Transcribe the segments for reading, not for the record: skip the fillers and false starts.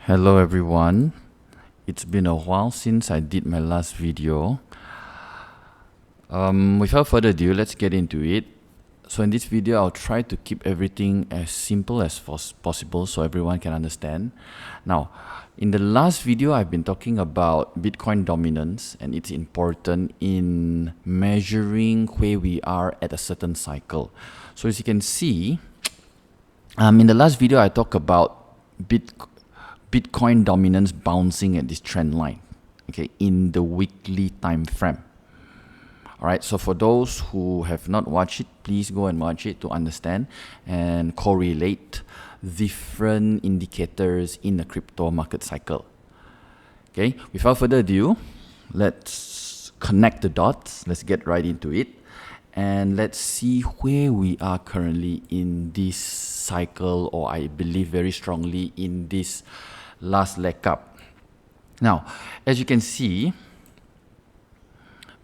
Hello everyone, it's been a while since I did my last video. Without further ado, let's get into it. So in this video, I'll try to keep everything as simple as possible so everyone can understand. Now, in the last video, I've been talking about Bitcoin dominance and it's important in measuring where we are at a certain cycle. So as you can see, in the last video, I talked about Bitcoin dominance bouncing at this trend line, okay, in the weekly time frame. All right, so for those who have not watched it, please go and watch it to understand and correlate different indicators in the crypto market cycle. Okay, without further ado, let's connect the dots. Let's get right into it. And let's see where we are currently in this cycle, or I believe very strongly in this last leg up. Now, as you can see,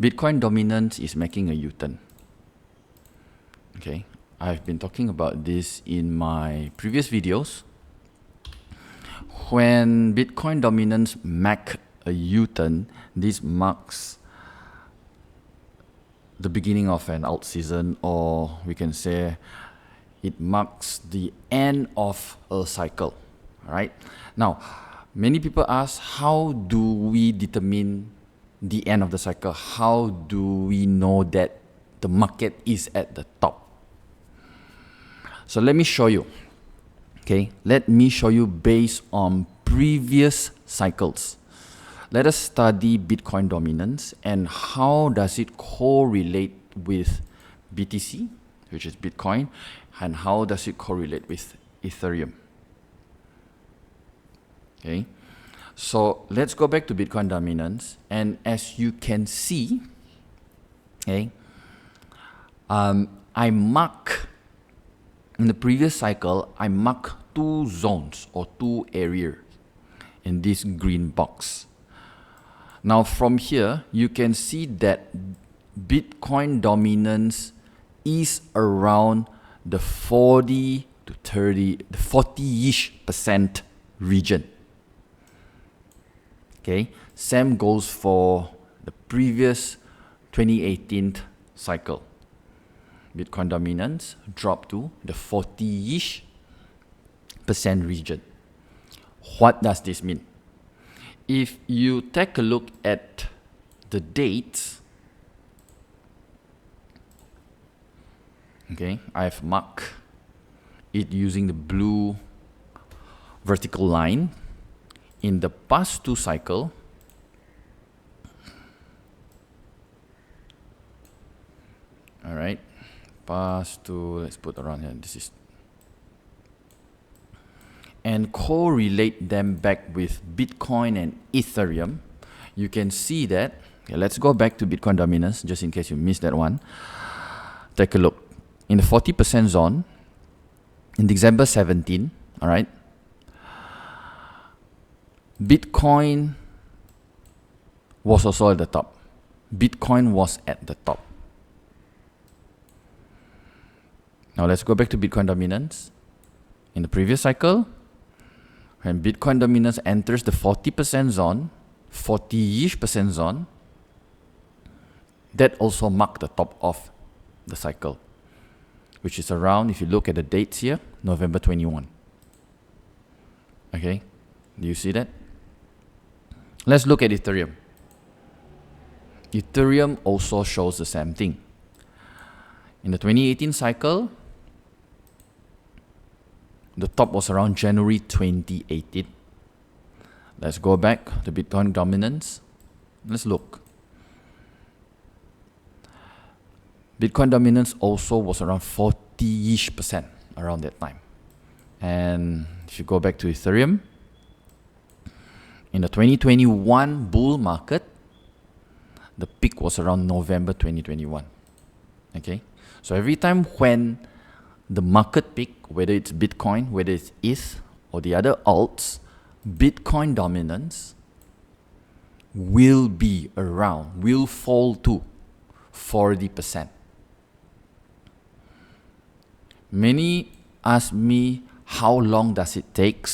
Bitcoin dominance is making a U-turn. Okay, I've been talking about this in my previous videos. When Bitcoin dominance make a U-turn, this marks the beginning of an alt season, or we can say it marks the end of a cycle. All right. Now, many people ask, how do we determine the end of the cycle? How do we know that the market is at the top? So let me show you. Okay, let me show you based on previous cycles. Let us study Bitcoin dominance and how does it correlate with BTC, which is Bitcoin, and how does it correlate with Ethereum. Okay, so let's go back to Bitcoin dominance, and as you can see, okay, I mark in the previous cycle, I mark two zones or two areas in this green box. Now from here, you can see that Bitcoin dominance is around the 40 to 30, the 40-ish% region. Okay, same goes for the previous 2018 cycle. Bitcoin dominance dropped to the 40-ish% region. What does this mean? If you take a look at the dates, okay, I've marked it using the blue vertical line. In the past two cycles, all right, past two, let's put around here, this is, and correlate them back with Bitcoin and Ethereum, you can see that, okay, let's go back to Bitcoin dominance, just in case you missed that one. Take a look. In the 40% zone, in December 17, all right, Bitcoin was also at the top. Bitcoin was at the top. Now let's go back to Bitcoin dominance. In the previous cycle, when Bitcoin dominance enters the 40% zone, 40-ish% zone, that also marked the top of the cycle, which is around, if you look at the dates here, November 21. Okay, do you see that? Let's look at Ethereum. Ethereum also shows the same thing. In the 2018 cycle, the top was around January 2018. Let's go back to Bitcoin dominance. Let's look. Bitcoin dominance also was around 40-ish% around that time. And if you go back to Ethereum, in the 2021 bull market, the peak was around November 2021. Okay, so every time when the market peak, whether it's Bitcoin, whether it's ETH or the other alts, Bitcoin dominance will be around, will fall to 40%. Many ask me, how long does it take?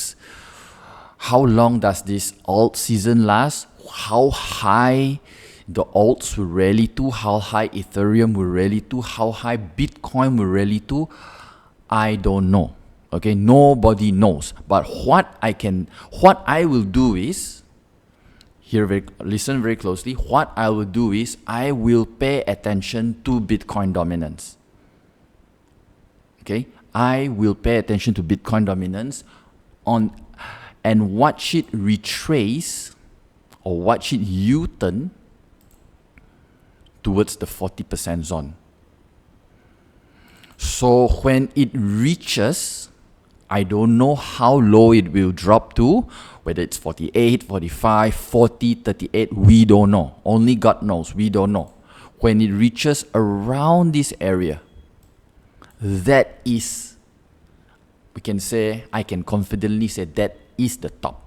how long does this alt season last, how high the alts will rally to, how high Ethereum will rally to, how high Bitcoin will rally to, I don't know. Okay, nobody knows. But what I will do is, listen very closely. What I will do is I will pay attention to Bitcoin dominance. Okay, I will pay attention to Bitcoin dominance and watch it retrace or watch it U-turn towards the 40% zone. So when it reaches, I don't know how low it will drop to, whether it's 48, 45, 40, 38, we don't know. Only God knows, we don't know. When it reaches around this area, that is, I can confidently say that is the top.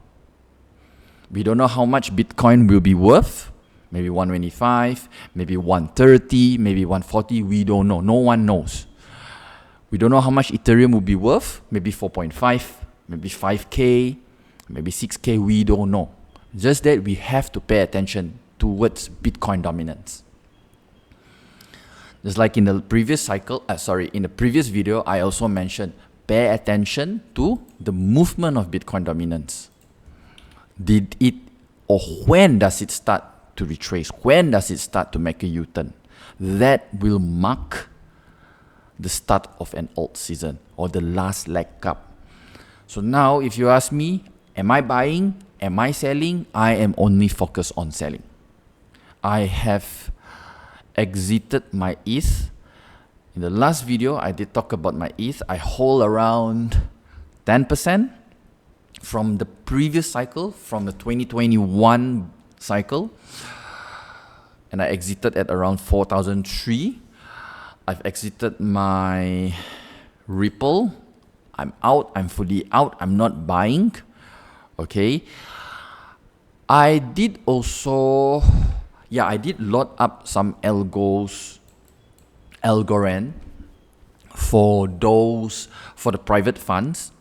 We don't know how much Bitcoin will be worth. Maybe 125, maybe 130, maybe 140, we don't know. No one knows. We don't know how much Ethereum will be worth. Maybe 4.5, maybe 5K, maybe 6K, we don't know. Just that we have to pay attention towards Bitcoin dominance. Just like in the previous in the previous video, I also mentioned, pay attention to the movement of Bitcoin dominance. When does it start to retrace? When does it start to make a U-turn? That will mark the start of an alt season or the last leg up. So now if you ask me, am I buying? Am I selling? I am only focused on selling. I have exited my ETH. In the last video, I did talk about my ETH. I hold around 10% from the previous cycle, from the 2021 cycle. And I exited at around 4,003. I've exited my Ripple. I'm out. I'm fully out. I'm not buying. Okay. I did also, I did load up some Algorand for the private funds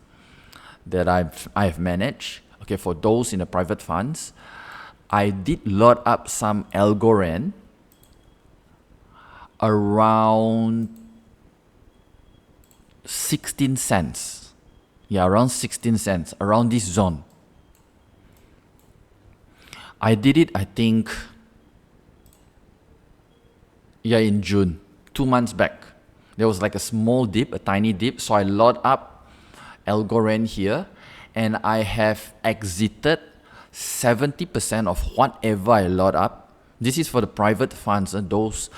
that I've managed. Okay, for those in the private funds, I did load up some Algorand around 16 cents. Yeah, around 16 cents, around this zone. I did it, I think, in June, 2 months back. There was like a small dip, a tiny dip. So I load up Algorand here and I have exited 70% of whatever I load up. This is for the private funds, those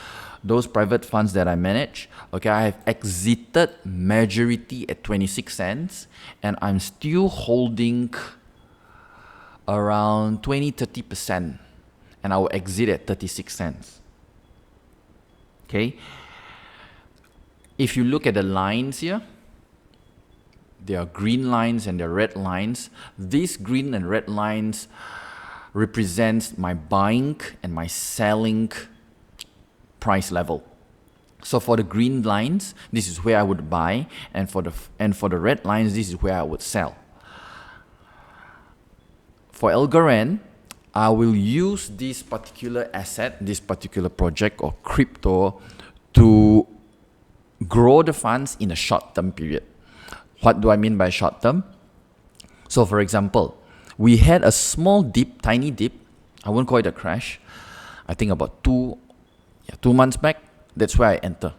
private funds that I manage. Okay, I have exited majority at 26 cents and I'm still holding around 20-30% and I will exit at 36 cents. Okay, if you look at the lines here, there are green lines and there are red lines. These green and red lines represents my buying and my selling price level. So for the green lines, this is where I would buy, and for the red lines, this is where I would sell. For Algorand, I will use this particular asset, this particular project or crypto to grow the funds in a short-term period. What do I mean by short-term? So for example, we had a small dip, tiny dip. I won't call it a crash. I think about 2 months back. That's where I enter.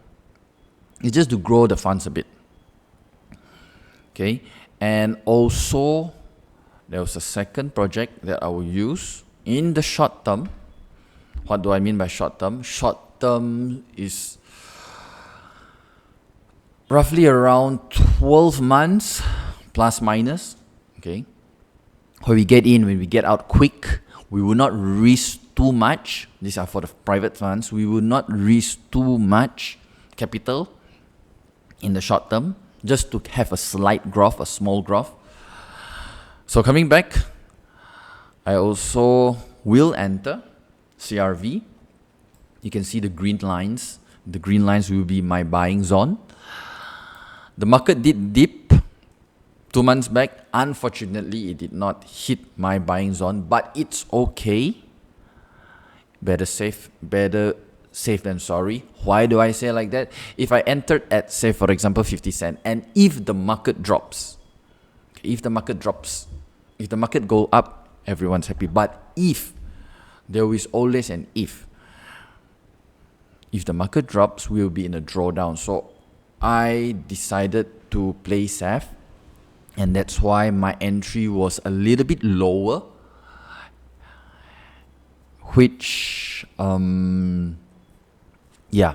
It's just to grow the funds a bit. Okay, and also there was a second project that I will use in the short term. What do I mean by short term? Short term is roughly around 12 months plus minus. Okay, when we get in, when we get out quick, we will not risk too much. These are for the private funds. We will not risk too much capital in the short term, just to have a slight growth, a small growth. So coming back, I also will enter CRV. You can see the green lines. The green lines will be my buying zone. The market did dip 2 months back, unfortunately, it did not hit my buying zone, but it's okay. Better safe than sorry. Why do I say like that? If I entered at, say, for example, 50 cents, and if the market drops, if the market go up, everyone's happy. But if, there is always an if the market drops, we'll be in a drawdown. So I decided to play safe, and that's why my entry was a little bit lower, which yeah,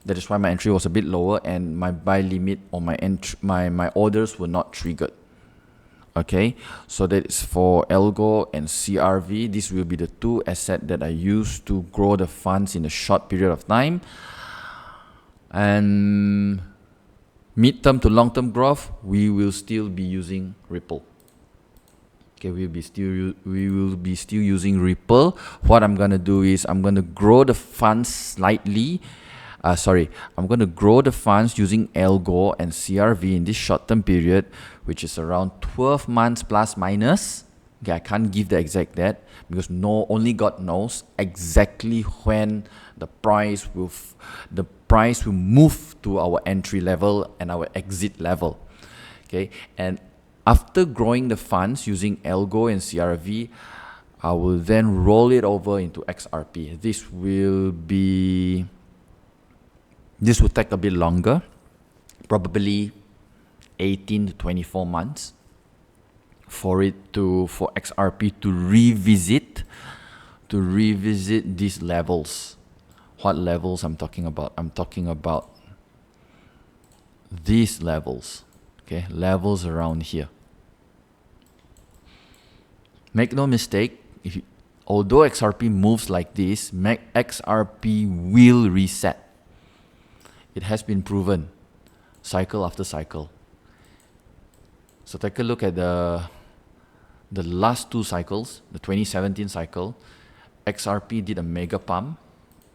that is why my entry was a bit lower, and my buy limit or my orders were not triggered. Okay, so that is for Algo and CRV. This will be the two assets that I use to grow the funds in a short period of time. And mid-term to long-term growth, we will still be using Ripple. Okay, we will be still using Ripple. What I'm gonna do is I'm gonna grow the funds slightly. I'm going to grow the funds using Algo and CRV in this short-term period, which is around 12 months plus minus. Okay, I can't give the exact date because only God knows exactly when the price will move to our entry level and our exit level. Okay, and after growing the funds using Algo and CRV, I will then roll it over into XRP. This will take a bit longer, probably 18 to 24 months for XRP to revisit these levels. What levels I'm talking about? I'm talking about these levels. Okay, levels around here. Make no mistake, although XRP moves like this, XRP will reset. It has been proven, cycle after cycle. So take a look at the last two cycles. The 2017 cycle, XRP did a mega pump.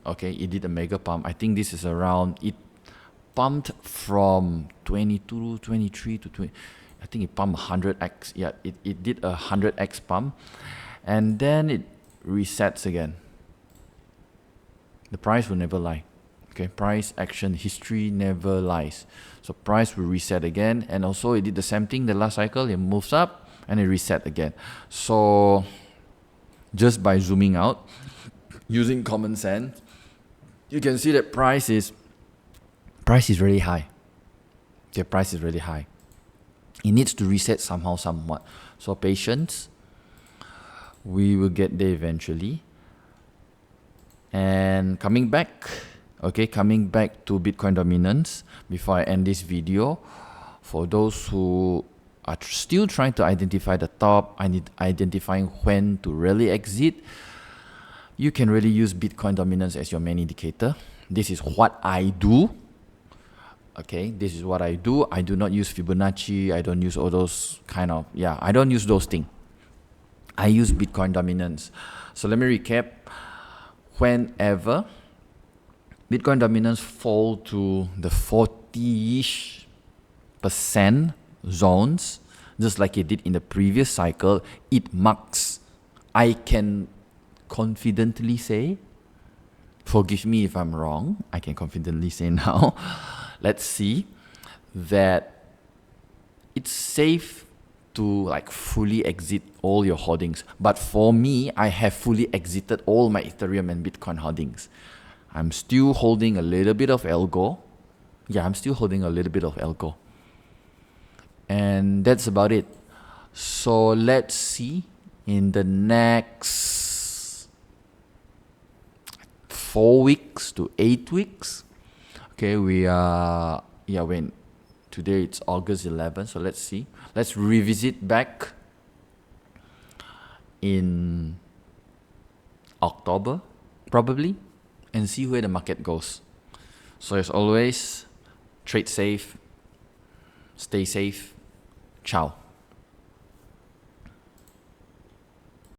Okay, it did a mega pump. I think this is around, it pumped from 22, 23 to 20. I think it pumped 100x. Yeah, it did a 100x pump. And then it resets again. The price will never lie. Okay, price action history never lies. So price will reset again, and also it did the same thing the last cycle. It moves up and it reset again. So just by zooming out, using common sense, you can see that price is really high. Okay, price is really high. It needs to reset somehow, somewhat. So patience. We will get there eventually. And coming back to Bitcoin dominance, before I end this video, for those who are still trying to identify the top, identifying when to really exit, you can really use Bitcoin dominance as your main indicator. This is what I do. Okay, this is what I do. I do not use Fibonacci. I don't use all those I don't use those things. I use Bitcoin dominance. So let me recap. Whenever Bitcoin dominance fall to the 40-ish% zones, just like it did in the previous cycle, it marks, I can confidently say, forgive me if I'm wrong, I can confidently say now, let's see, that it's safe to fully exit all your holdings. But for me, I have fully exited all my Ethereum and Bitcoin holdings. I'm still holding a little bit of Algo. Yeah, I'm still holding a little bit of Algo. And that's about it. So let's see in the next 4 weeks to 8 weeks. Okay, we are, today it's August 11th, so let's see. Let's revisit back in October, probably, and see where the market goes. So as always, trade safe, stay safe, ciao.